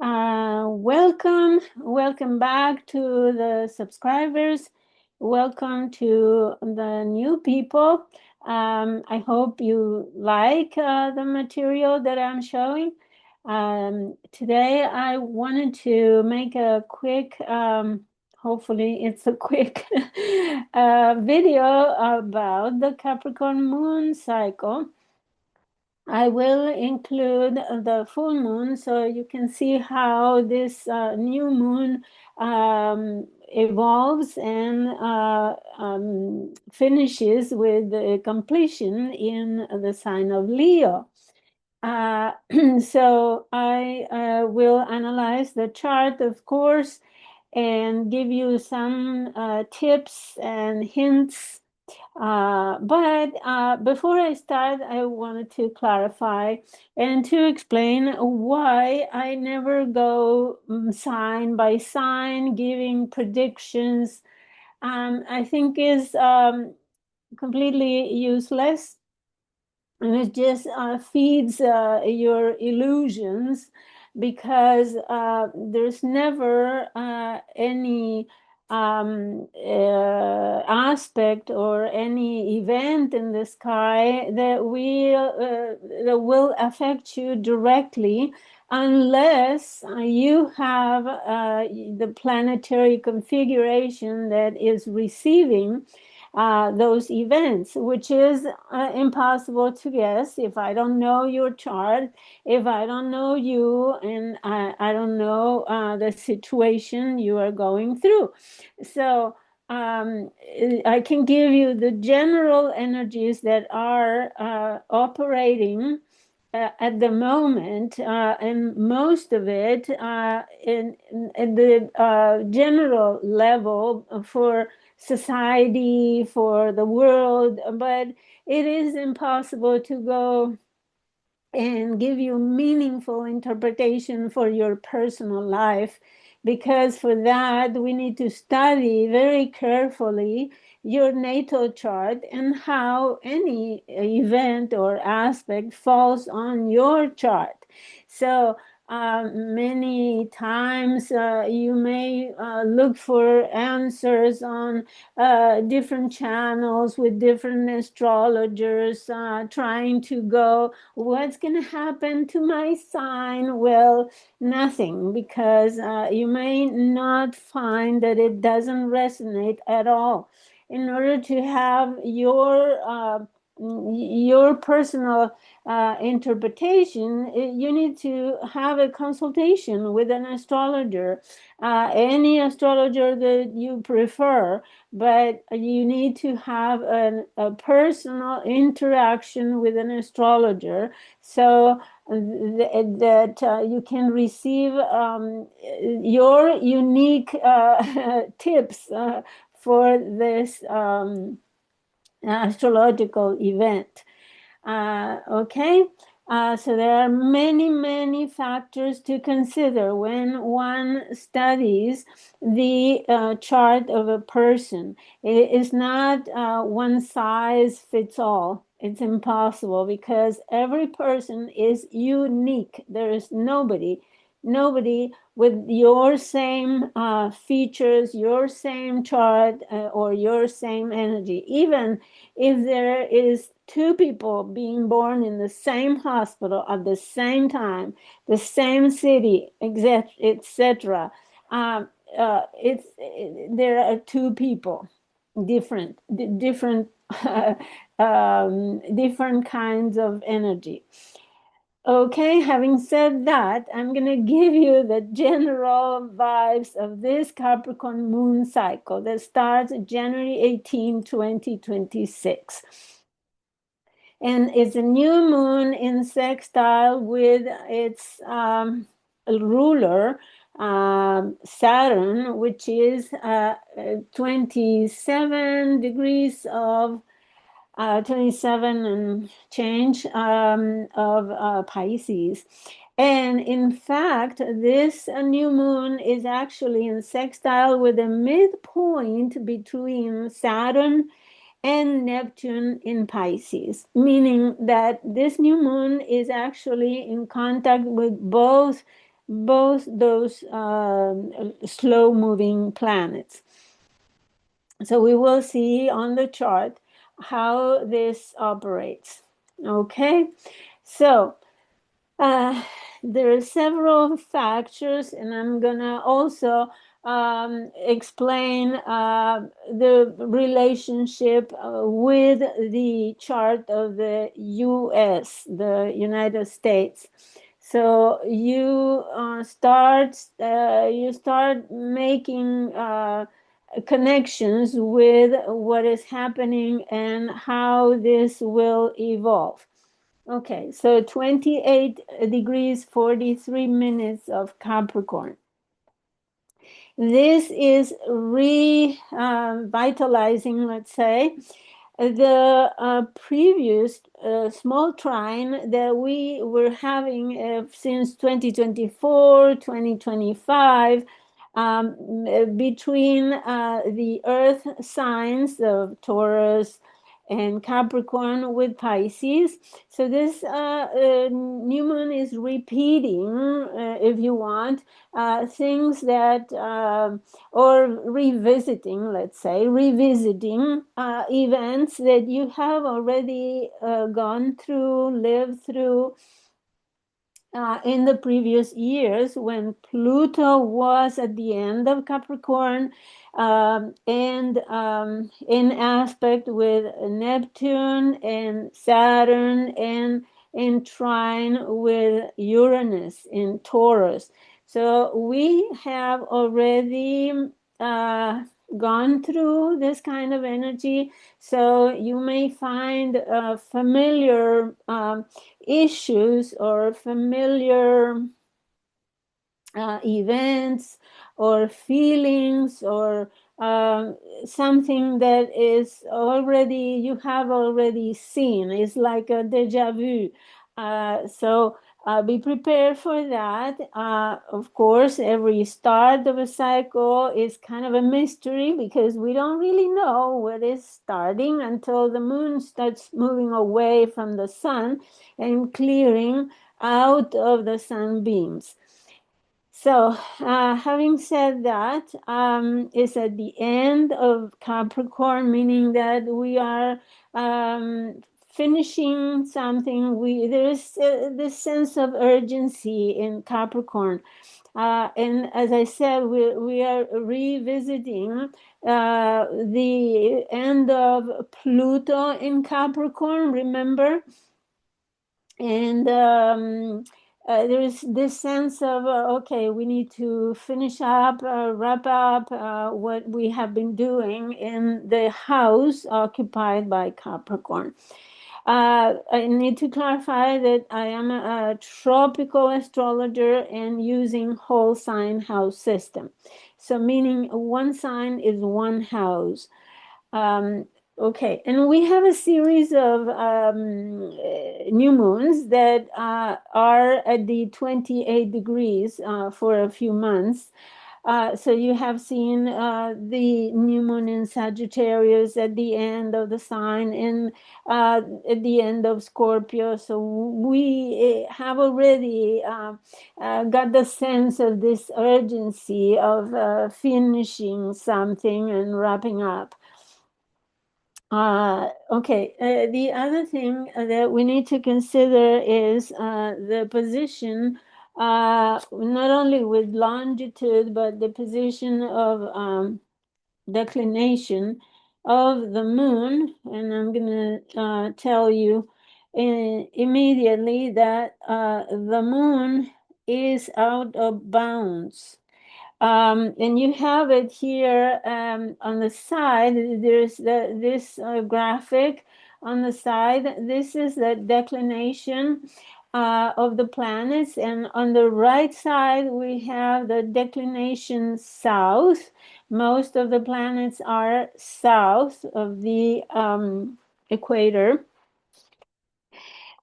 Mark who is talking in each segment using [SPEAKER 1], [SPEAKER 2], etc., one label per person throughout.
[SPEAKER 1] Welcome back to the subscribers. Welcome to the new people. I hope you like the material that I'm showing. Today, I wanted to make a quick, hopefully, it's a quick video about the Capricorn moon cycle. I will include the full moon so you can see how this new moon evolves and finishes with the completion in the sign of Leo. Uh, so I will analyze the chart, of course, and give you some tips and hints but before I start, I wanted to clarify and to explain why I never go sign by sign giving predictions. I think is completely useless, and it just feeds your illusions because there's never any aspect or any event in the sky that will affect you directly unless you have the planetary configuration that is receiving those events, which is impossible to guess if I don't know your chart, if I don't know you, and I don't know the situation you are going through. So I can give you the general energies that are operating at the moment, and most of it in the general level for society, for the world, but it is impossible to go and give you meaningful interpretation for your personal life, because for that we need to study very carefully your natal chart and how any event or aspect falls on your chart. So many times you may look for answers on different channels with different astrologers trying to go, what's going to happen to my sign? Well, nothing, because you may not find that it doesn't resonate at all. In order to have your personal interpretation, you need to have a consultation with an astrologer, any astrologer that you prefer, but you need to have a personal interaction with an astrologer so that you can receive your unique tips for this astrological event. Okay, so there are many, many factors to consider when one studies the chart of a person. It is not one size fits all. It's impossible because every person is unique. There is nobody with your same features, your same chart, or your same energy. Even if there is two people being born in the same hospital at the same time, the same city, etc. There are two people, different different kinds of energy. Okay, having said that, I'm going to give you the general vibes of this Capricorn moon cycle that starts January 18, 2026. And it's a new moon in sextile with its ruler, Saturn, which is 27 degrees of 27 and change of Pisces. And in fact, this new moon is actually in sextile with a midpoint between Saturn and Neptune in Pisces, meaning that this new moon is actually in contact with both both those slow-moving planets. So we will see on the chart how this operates. Okay, so uh, there are several factors, and I'm gonna also explain the relationship with the chart of the U.S., the United States. So you start making connections with what is happening and how this will evolve. Okay, so 28 degrees 43 minutes of Capricorn. This is revitalizing, let's say, the previous small trine that we were having since 2024, 2025, between the earth signs of Taurus and Capricorn with Pisces. So this new moon is repeating, if you want, things that, or revisiting, let's say, revisiting events that you have already gone through, lived through, in the previous years when Pluto was at the end of Capricorn, and in aspect with Neptune and Saturn, and in trine with Uranus in Taurus. So we have already gone through this kind of energy. So you may find familiar issues or familiar events or feelings or something that is already, you have already seen. It's like a deja vu. So be prepared for that. Of course, every start of a cycle is kind of a mystery because we don't really know what is starting until the moon starts moving away from the sun and clearing out of the sunbeams. So, having said that, it's at the end of Capricorn, meaning that we are finishing something. There's this sense of urgency in Capricorn, and as I said, we are revisiting the end of Pluto in Capricorn. Remember, and there is this sense of okay, we need to finish up, wrap up what we have been doing in the house occupied by Capricorn. I need to clarify that I am a tropical astrologer and using whole sign house system. So meaning one sign is one house. Um, okay, and we have a series of new moons that are at the 28 degrees for a few months. So you have seen the new moon in Sagittarius at the end of the sign and at the end of Scorpio. So we have already got the sense of this urgency of finishing something and wrapping up. Okay, the other thing that we need to consider is the position, not only with longitude, but the position of declination of the moon. And I'm going to tell you immediately that the moon is out of bounds. And you have it here on the side. There's this graphic on the side. This is the declination of the planets. And on the right side, we have the declination south. Most of the planets are south of the equator.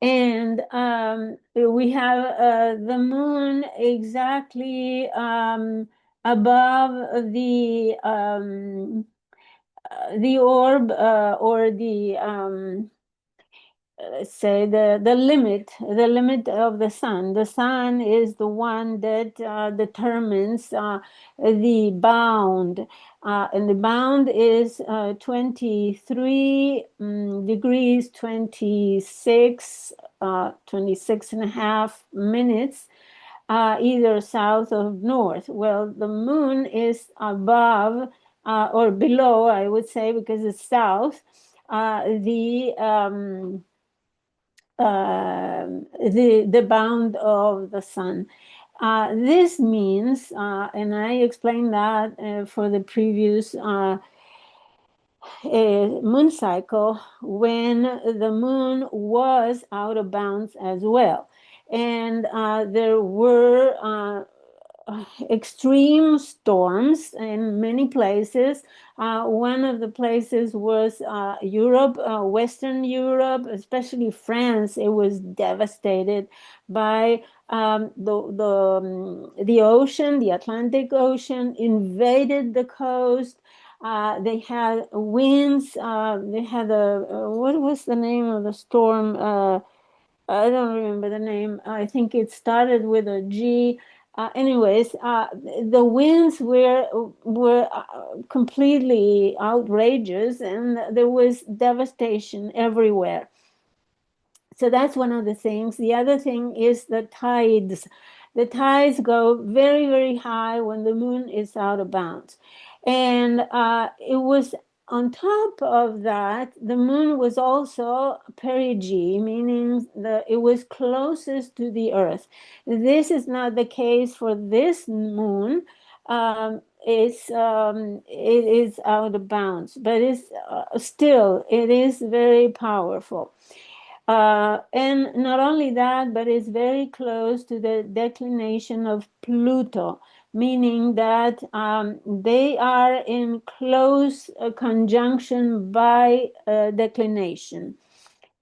[SPEAKER 1] And we have the moon exactly above the orb or let's say the limit of the sun. The sun is the one that determines the bound, and the bound is 23 degrees 26 and a half minutes, either south or north. Well, the moon is above or below, I would say, because it's south. The bound of the sun. This means, and I explained that for the previous moon cycle, when the moon was out of bounds as well. And there were extreme storms in many places. One of the places was Europe, Western Europe, especially France. It was devastated by the ocean, the Atlantic Ocean, invaded the coast. They had winds. They had what was the name of the storm? I don't remember the name. I think it started with a G. Anyways, the winds were completely outrageous, and there was devastation everywhere. So that's one of the things. The other thing is the tides. The tides go very, very high when the moon is out of bounds. And it was on top of that, the moon was also perigee, meaning that it was closest to the earth. This is not the case for this moon. It is out of bounds, but it's still, it is very powerful. And not only that, but it's very close to the declination of Pluto, meaning that they are in close conjunction by declination.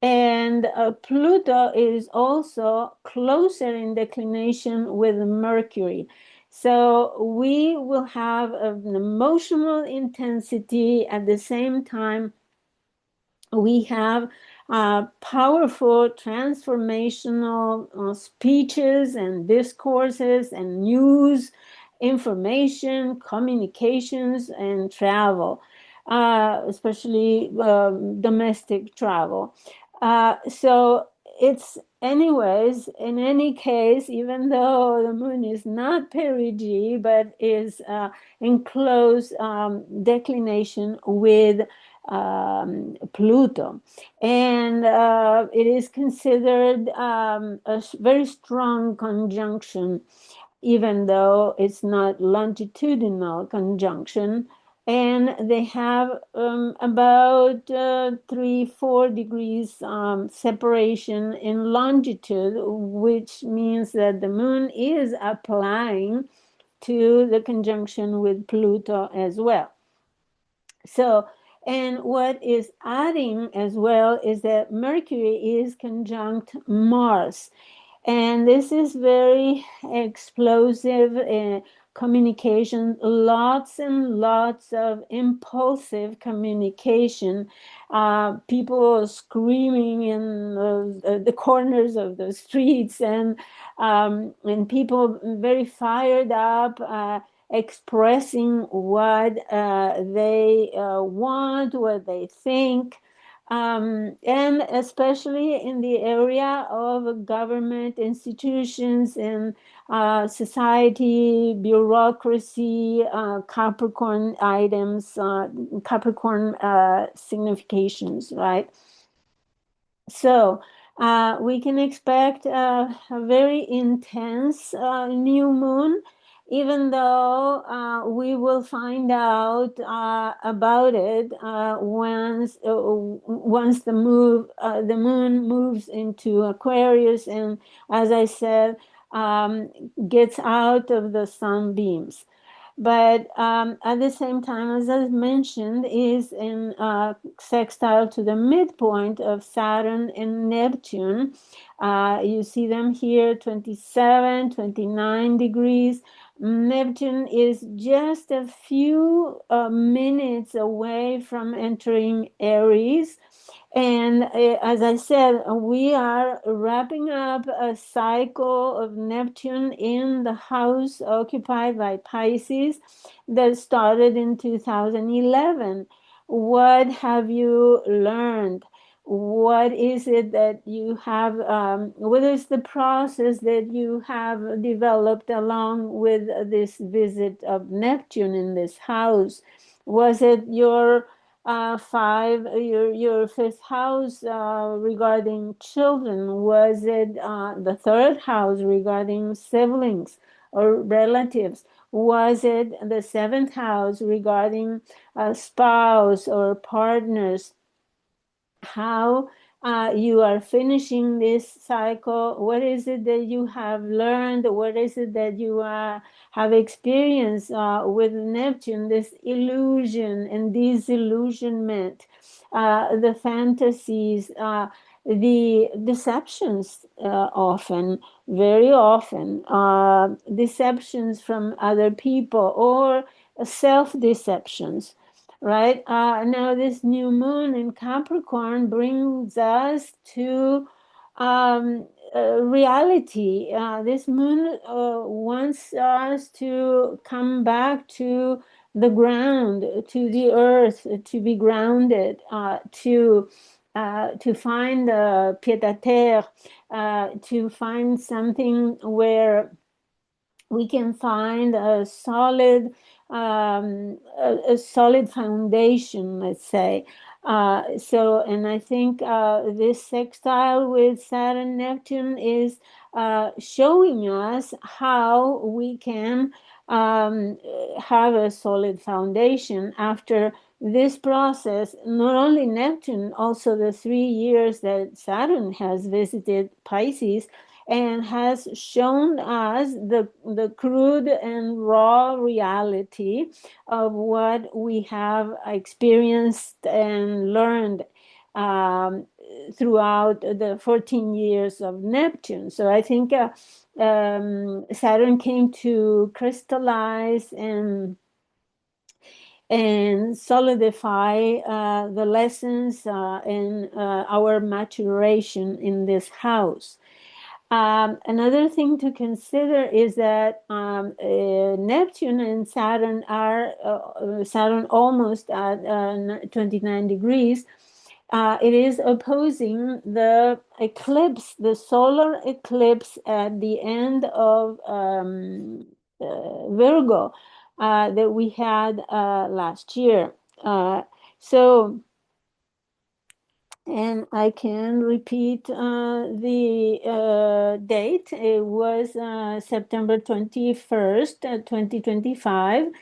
[SPEAKER 1] And Pluto is also closer in declination with Mercury. So we will have an emotional intensity at the same time. We have powerful transformational speeches and discourses and news, information, communications, and travel, especially domestic travel. So it's, anyways, in any case, even though the moon is not perigee, but is in close declination with Pluto. And it is considered a very strong conjunction, even though it's not longitudinal conjunction. And they have about 3-4 degrees separation in longitude, which means that the moon is applying to the conjunction with Pluto as well. So, and what is adding as well is that Mercury is conjunct Mars. And this is very explosive communication, lots and lots of impulsive communication. People screaming in the corners of the streets, and people very fired up, expressing what they want, what they think. And especially in the area of government institutions and society, bureaucracy, Capricorn items, Capricorn significations, right? So we can expect a very intense new moon, even though we will find out about it once the moon moves into Aquarius, and, as I said, gets out of the sunbeams. But at the same time, as I mentioned, is in sextile to the midpoint of Saturn and Neptune. You see them here, 27, 29 degrees. Neptune is just a few minutes away from entering Aries. And as I said, we are wrapping up a cycle of Neptune in the house occupied by Pisces that started in 2011. What have you learned? What is it that you have? What is the process that you have developed along with this visit of Neptune in this house? Was it your fifth house regarding children? Was it the third house regarding siblings or relatives? Was it the seventh house regarding a spouse or partners? How you are finishing this cycle? What is it that you have learned? What is it that you have experienced with Neptune, this illusion and disillusionment, the fantasies, the deceptions, often, very often, deceptions from other people or self deceptions, right? Now, this new moon in Capricorn brings us to reality. This moon wants us to come back to the ground, to the earth, to be grounded, to find pied à terre, to find something where we can find a solid foundation, let's say. And I think this sextile with Saturn Neptune is showing us how we can have a solid foundation after this process. Not only Neptune, also the 3 years that Saturn has visited Pisces and has shown us the crude and raw reality of what we have experienced and learned um, throughout the 14 years of Neptune. So I think Saturn came to crystallize and solidify the lessons in our maturation in this house. Another thing to consider is that Neptune and Saturn are Saturn almost at 29 degrees. It is opposing the eclipse, the solar eclipse at the end of Virgo that we had last year. So and I can repeat the date. It was September 21st, 2025,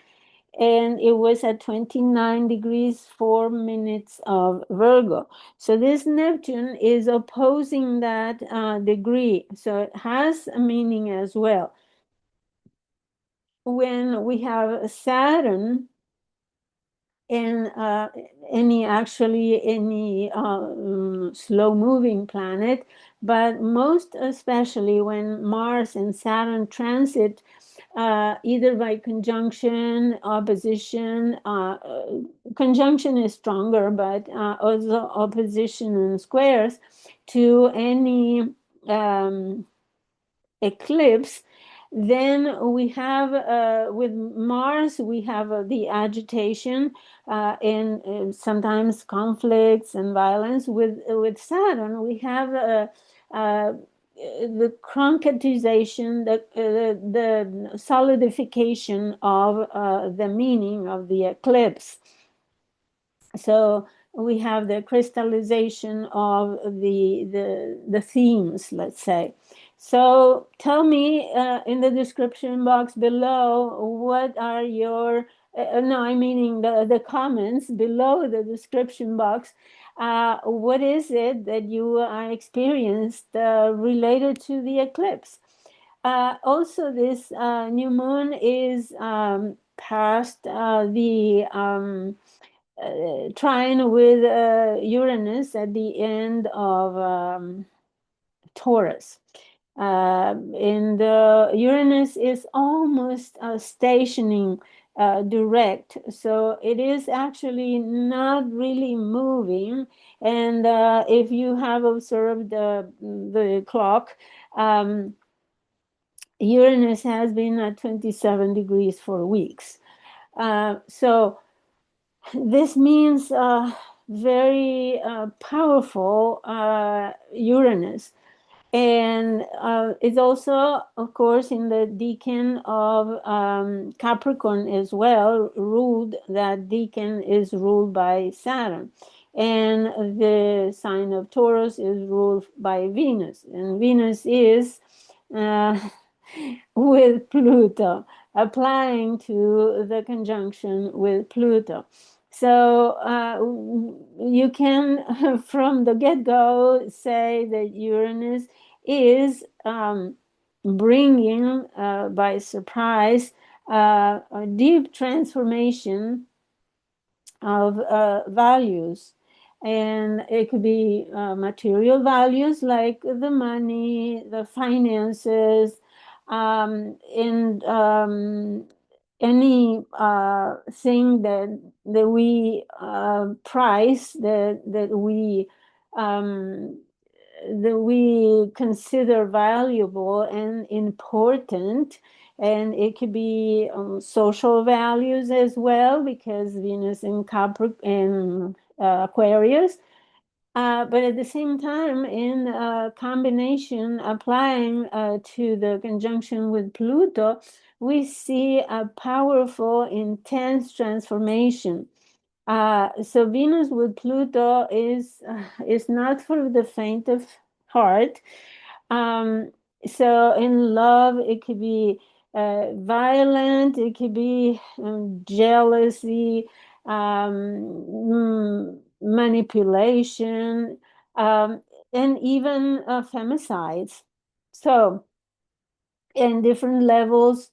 [SPEAKER 1] and it was at 29 degrees 4 minutes of Virgo. So this Neptune is opposing that degree. So it has a meaning as well. When we have Saturn and any slow moving planet, but most especially when Mars and Saturn transit either by conjunction, opposition. Conjunction is stronger, but also opposition and squares to any eclipse. Then we have with Mars, we have the agitation and sometimes conflicts and violence. With Saturn, we have the concretization, the solidification of the meaning of the eclipse. So we have the crystallization of the themes, let's say. So tell me in the description box below, what are your, no, I'm meaning the comments below the description box. What is it that you experienced related to the eclipse? Also, this new moon is past the trine with Uranus at the end of Taurus. And Uranus is almost stationing direct. So it is actually not really moving. And if you have observed the clock, Uranus has been at 27 degrees for weeks. So this means very powerful Uranus. And it's also, of course, in the decan of Capricorn as well, ruled, that decan is ruled by Saturn. And the sign of Taurus is ruled by Venus. And Venus is uh, with Pluto, applying to the conjunction with Pluto. So you can, from the get-go, say that Uranus is bringing by surprise a deep transformation of values. And it could be material values like the money, the finances, and any thing that we price, um, that we consider valuable and important. And it could be social values as well, because Venus in Capricorn and Aquarius. But at the same time, in combination, applying to the conjunction with Pluto, we see a powerful, intense transformation. So Venus with Pluto is not for the faint of heart. Um, so in love, it could be violent, it could be jealousy, manipulation, and even femicides. So in different levels,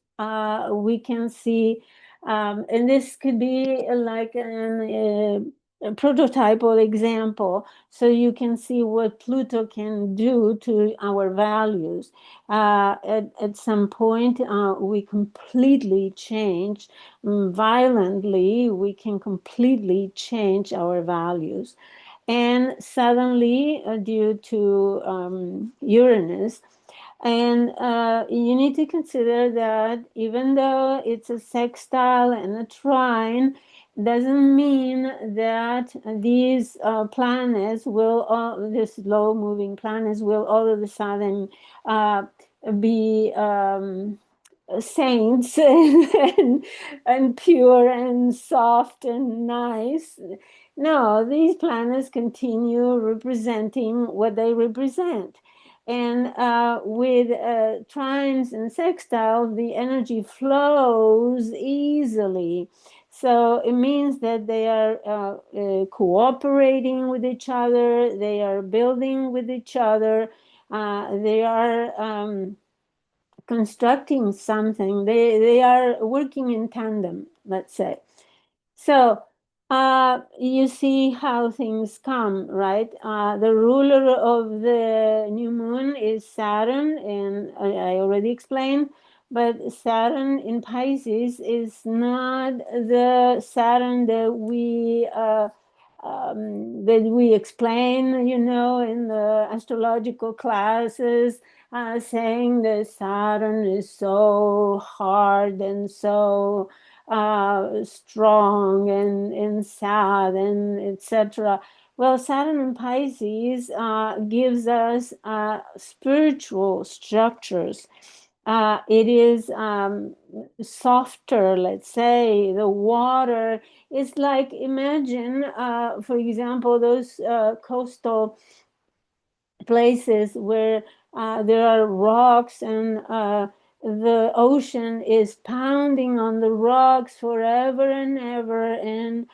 [SPEAKER 1] we can see, and this could be like a prototypal example, so you can see what Pluto can do to our values. At some point, we completely change, violently, we can completely change our values. And suddenly, due to Uranus, and you need to consider that even though it's a sextile and a trine, doesn't mean that these planets will, these slow moving planets will all of a sudden be saints and pure and soft and nice. No, these planets continue representing what they represent. And with trines and sextiles, the energy flows easily. So it means that they are cooperating with each other, they are building with each other, they are constructing something, they are working in tandem, let's say. So you see how things come, right? The ruler of the new moon is Saturn, and I already explained. But Saturn in Pisces is not the Saturn that we explain, in the astrological classes, saying that Saturn is so hard and so strong and sad and etc. Well, Saturn in Pisces gives us spiritual structures. It is softer, let's say. The water is like, imagine, for example, those coastal places where there are rocks, and the ocean is pounding on the rocks forever and ever, and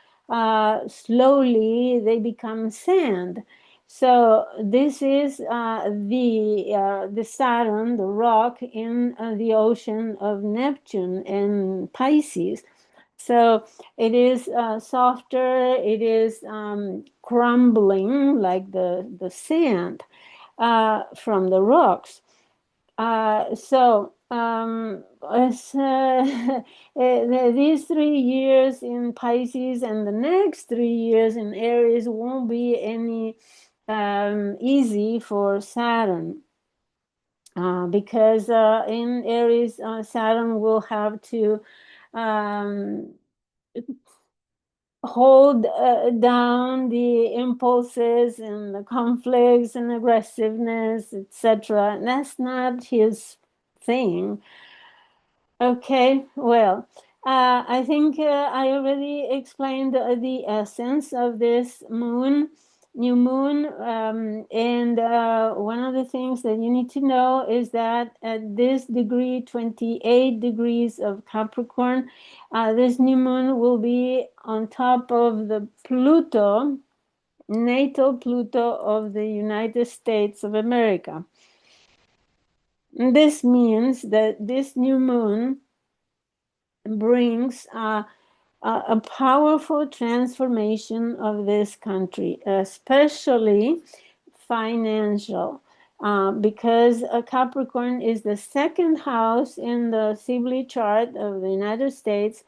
[SPEAKER 1] slowly they become sand. So this is the Saturn, the rock in the ocean of Neptune and Pisces. So it is softer, it is crumbling like the sand from the rocks. So these 3 years in Pisces and the next 3 years in Aries won't be any easy for Saturn. Because in Aries, Saturn will have to um, hold down the impulses and the conflicts and aggressiveness, etc. And that's not his thing. Okay, well, I think I already explained the essence of this new moon. And one of the things that you need to know is that at this degree, 28 degrees of Capricorn, this new moon will be on top of the Pluto, natal Pluto of the United States of America. And this means that this new moon brings a powerful transformation of this country, especially financial, because Capricorn is the second house in the Sibley chart of the United States,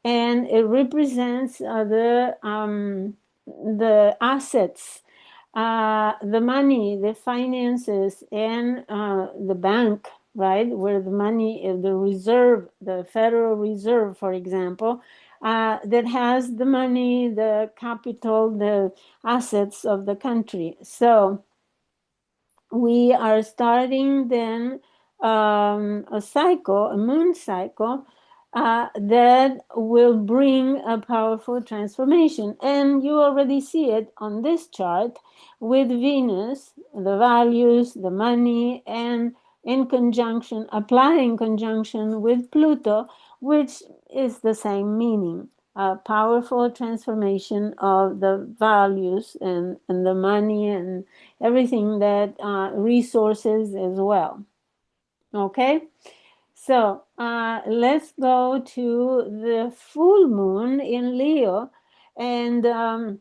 [SPEAKER 1] and it represents the assets, the money, the finances, and the bank, right? Where the money, the reserve, the Federal Reserve, for example, that has the money, the capital, the assets of the country. So we are starting then a cycle, a moon cycle, that will bring a powerful transformation. And you already see it on this chart with Venus, the values, the money, and in conjunction, applying conjunction with Pluto, which is the same meaning. A powerful transformation of the values and the money and everything that resources as well. Okay, so let's go to the full moon in Leo, and the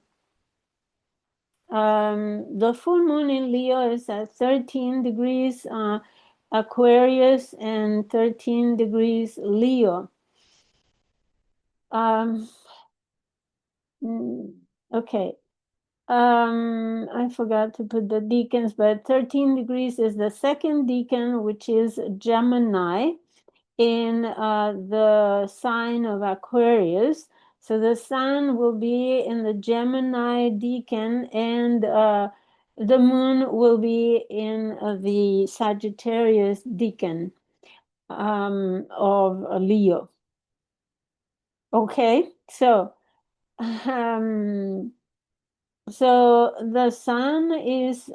[SPEAKER 1] full moon in Leo is at 13 degrees Aquarius and 13 degrees Leo. Um, okay. I forgot to put the decans, but 13 degrees is the second decan, which is Gemini in the sign of Aquarius. So the sun will be in the Gemini decan, and the moon will be in the Sagittarius decan of Leo. Okay, so um, so the sun is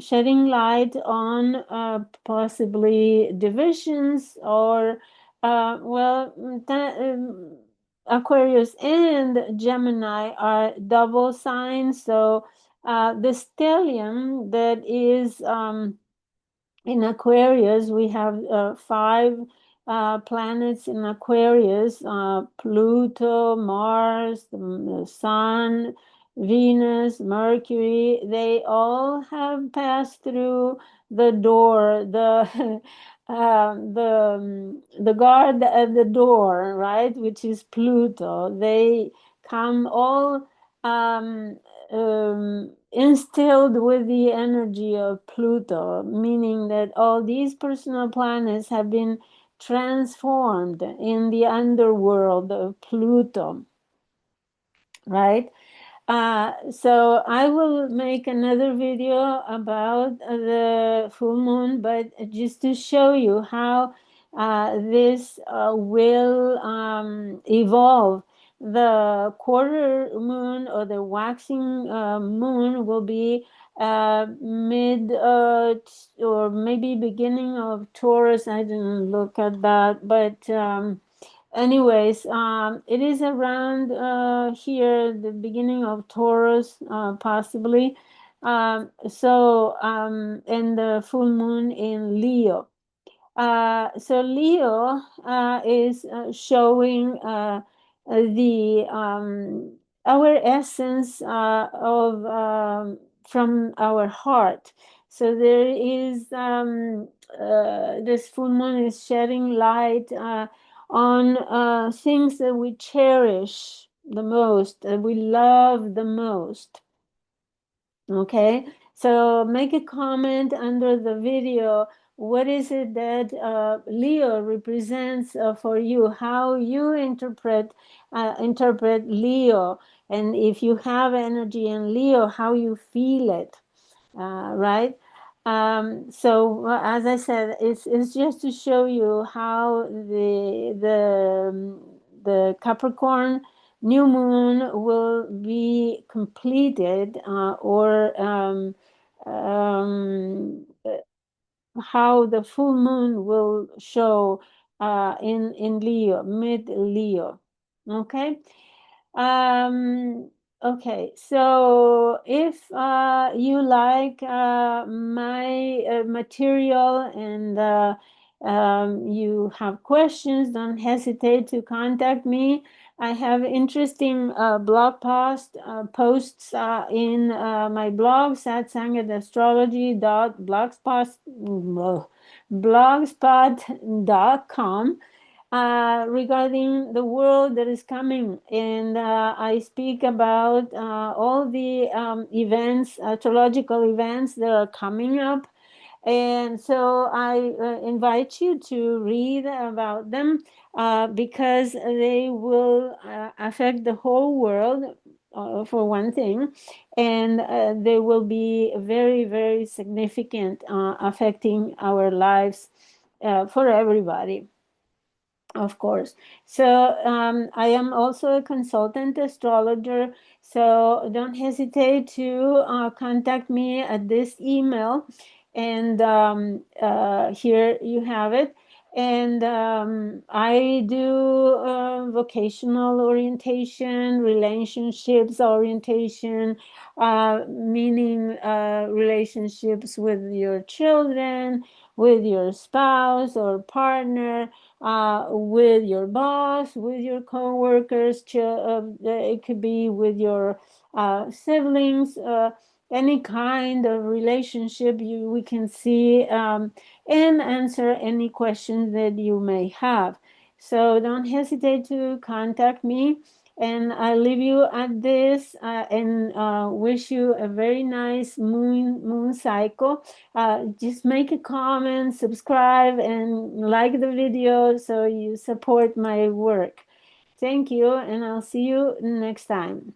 [SPEAKER 1] shedding light on possibly divisions or, well, Aquarius and Gemini are double signs. So the stellium that is in Aquarius, we have five planets in Aquarius: Pluto, Mars, the Sun, Venus, Mercury. They all have passed through the door, the guard at the door, right? Which is Pluto. They come all instilled with the energy of Pluto, meaning that all these personal planets have been transformed in the underworld of Pluto, right? So I will make another video about the full moon, but just to show you how this will evolve. The quarter moon or the waxing moon will be mid or maybe beginning of Taurus. I didn't look at that, but anyways, it is around here, the beginning of Taurus, possibly. And the full moon in Leo. So Leo is showing the our essence of from our heart. So there is this full moon is shedding light on things that we cherish the most, that we love the most. Okay, so make a comment under the video. What is it that Leo represents for you? How you interpret Leo, and if you have energy in Leo, how you feel it, right? As I said, it's just to show you how the Capricorn new moon will be completed, or how the full moon will show in Leo, mid Leo. Okay. Okay, so if you like my material, and you have questions, don't hesitate to contact me. I have interesting blog posts in my blog, blogspot.com, regarding the world that is coming. And I speak about all the events, astrological events that are coming up. And so I invite you to read about them, because they will affect the whole world, for one thing, and they will be very, very significant, affecting our lives, for everybody. Of course. So I am also a consultant astrologer. So don't hesitate to contact me at this email. And here you have it. And I do vocational orientation, relationships orientation, meaning relationships with your children, with your spouse or partner, with your boss, with your coworkers. It could be with your siblings, any kind of relationship we can see, and answer any questions that you may have. So don't hesitate to contact me. And I leave you at this, and wish you a very nice moon cycle. Just make a comment, subscribe, and like the video so you support my work. Thank you, and I'll see you next time.